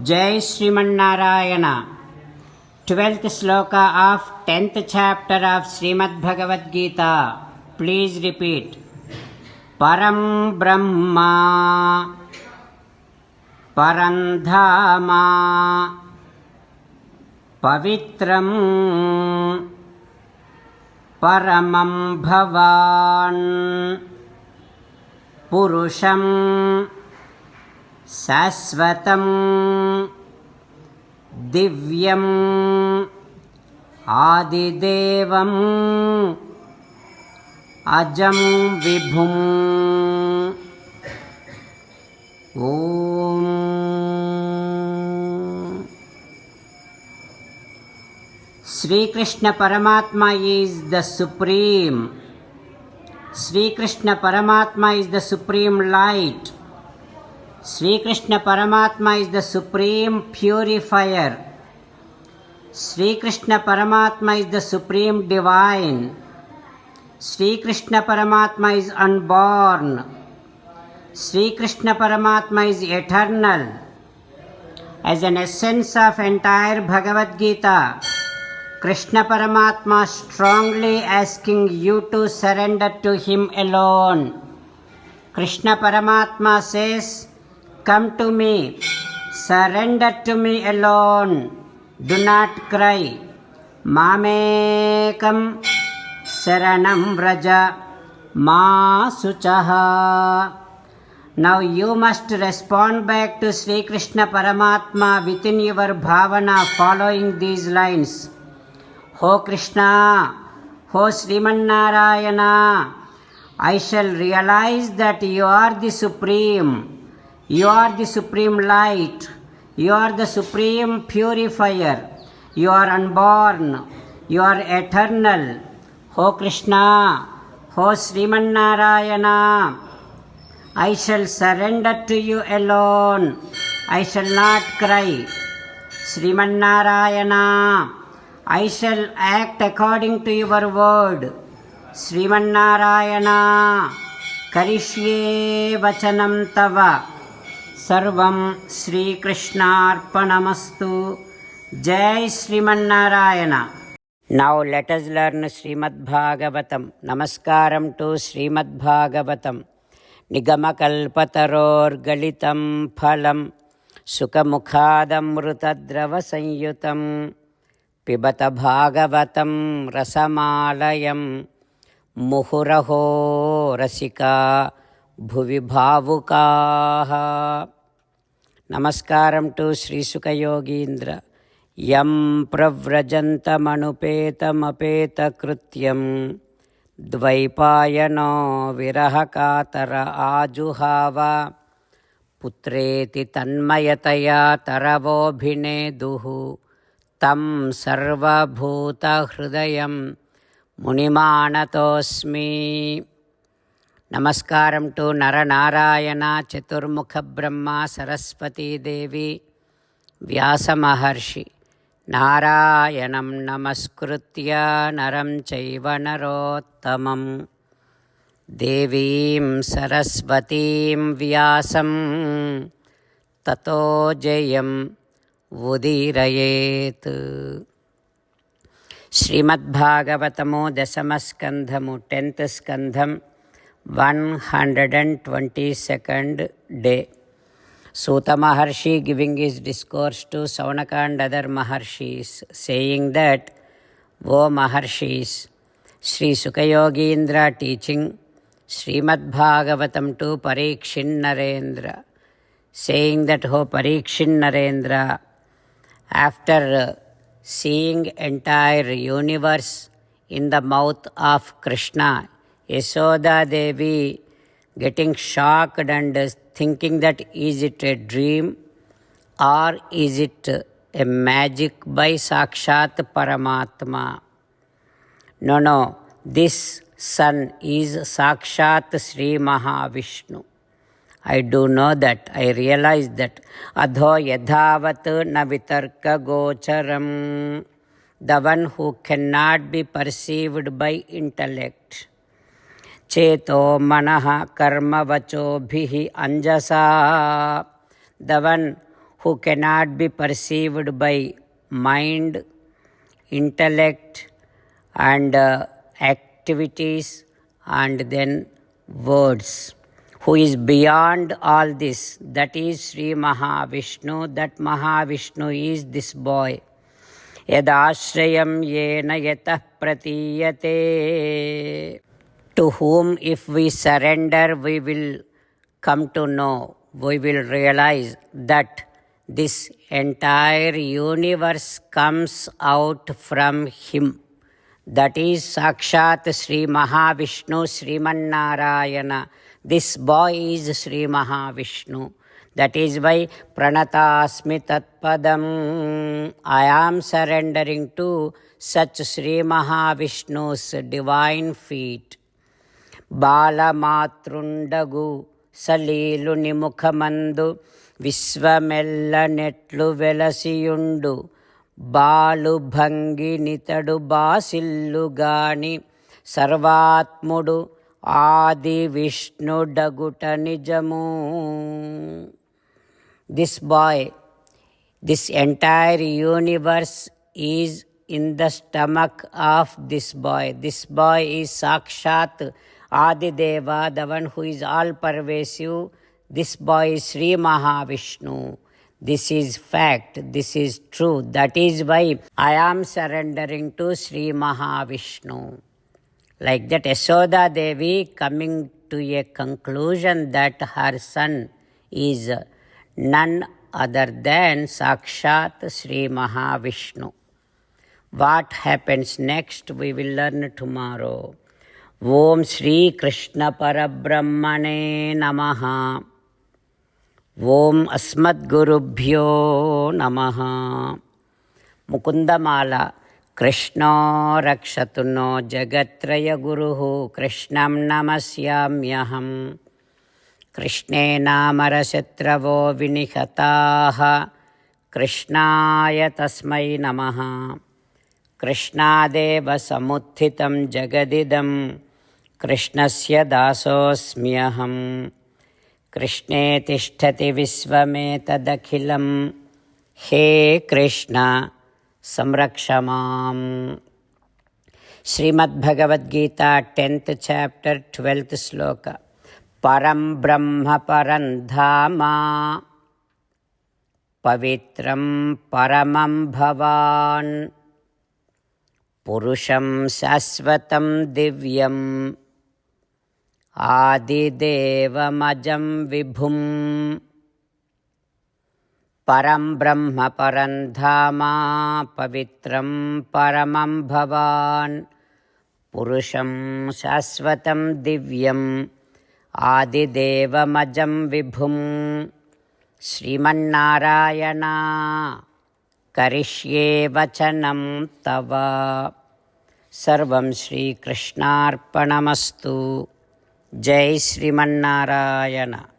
Jai Srimanarayana. 12th sloka of 10th chapter of Srimad Bhagavad Gita. Please repeat. Param Brahma, Parandhama, Pavitram, Paramam Bhavan, Purusham, Sasvatam, Divyam, Adidevam, Ajam Vibhum. Om. Sri Krishna Paramatma is the Supreme. Sri Krishna Paramatma is the Supreme Light. Sri Krishna Paramatma is the Supreme Purifier. Sri Krishna Paramatma is the Supreme Divine. Sri Krishna Paramatma is unborn. Sri Krishna Paramatma is eternal. As an essence of entire Bhagavad Gita, Krishna Paramatma strongly asking you to surrender to Him alone. Krishna Paramatma says, "Come to me, surrender to me alone, do not cry. Mamekam saranam vraja ma suchaha." Now you must respond back to Sri Krishna Paramatma within your bhavana following these lines. Ho Krishna, Ho Srimanarayana, I shall realize that you are the Supreme. You are the Supreme Light. You are the Supreme Purifier. You are unborn. You are eternal. Ho Krishna, Ho Srimanarayana, I shall surrender to you alone. I shall not cry. Srimanarayana, I shall act according to your word. Srimanarayana, Karishye Vachanam Tava. Sarvam Sri Krishnarpanamastu. Jai Srimanarayana. Now let us learn Srimad Bhagavatam. Namaskaram to Srimad Bhagavatam. Nigamakalpatarorgalitam phalam Sukhamukhadamrutadravasanयुtam Pibata Bhagavatam rasamalayam Muhuraho rasika bhuvi bhavukaha. Namaskaram to Sri Sukha Yogindra. Yam pravrajantamanupeta krityam Dvaipayano virahakatara ajuhava Putreti tanmayataya taravobhineduhu Tam sarvabhuta hridayam munimanatosmi. Namaskaram to Naranarayana Chaturmukha Brahma Saraswati Devi Vyasa Maharshi. Narayanam namaskritya naram chaiva narottamam Devim saraswatim vyasam tato jayam udirayet. Srimad Bhagavatamo Dasamaskandhamu 10th Skandham 122nd day. Suta Maharshi giving his discourse to Saunaka and other Maharshis, saying that, O Maharshis, Sri Sukha Yogindra teaching Srimad Bhagavatam to Parikshin Narendra, saying that, O Parikshin Narendra, after seeing entire universe in the mouth of Krishna, Yashoda Devi getting shocked and thinking that is it a dream or is it a magic by Sakshat Paramatma. No, this sun is Sakshat Sri Mahavishnu. I do know that, I realize that. Adho yadhavat na vitarka gocharam. The one who cannot be perceived by intellect. Cheto manaha karma vachobhihi anjasa. The one who cannot be perceived by mind, intellect, and activities, and then words, who is beyond all this. That is Sri Mahavishnu. That Mahavishnu is this boy. Yadashrayam yena yatah pratiyate. To whom if we surrender, we will come to know, we will realize that this entire universe comes out from him. That is Sakshat Sri Mahavishnu, Srimannarayana. This boy is Sri Mahavishnu. That is why Pranatasmi Tatpadam. I am surrendering to such Sri Mahavishnu's divine feet. బాలమాతృండగు సలీలుని ముఖమందు విశ్వమెల్ల నెట్లు వెలసియుండు బాలు భంగినితడు బాసిల్లుగాని సర్వాత్ముడు ఆది విష్ణుడగుట నిజము. This boy, this entire universe is in the stomach of this boy. This boy is Sakshat Adideva, the one who is all pervasive. This boy is Sri Mahavishnu. This is fact. This is true. That is why I am surrendering to Sri Mahavishnu. Like that, Yashoda Devi coming to a conclusion that her son is none other than Sakshat Sri Mahavishnu. What happens next, we will learn tomorrow. Om Shri Krishna Parabrahmane Namaha. Om Asmadgurubhyo Namaha. Mukundamala. Krishna Rakshatu no Jagatraya Guruhu. Krishnam Namasyamyaham. Krishne Namarashatravo Vinihataha. Krishnaya Tasmai Namaha. Krishnadeva Samuthitam Jagadidam. Krishnasya Dasosmyaham. Krishne Tishtati Visvametadakhilam. He Krishna Samrakshamam. Srimad Bhagavad Gita, 10th chapter, 12th sloka. Param Brahma Parandhama Pavitram Paramam Bhavan Purusham Sasvatam Divyam Adidevamajam Vibhum. Param Brahma Parandhama Pavitram Paramam Bhavan Purusham Sasvatam Divyam Adidevamajam Vibhum. Srimannarayana Karishye Vachanam Tava. Sarvam Shri Krishnarpanamastu. Jai Srimannarayana.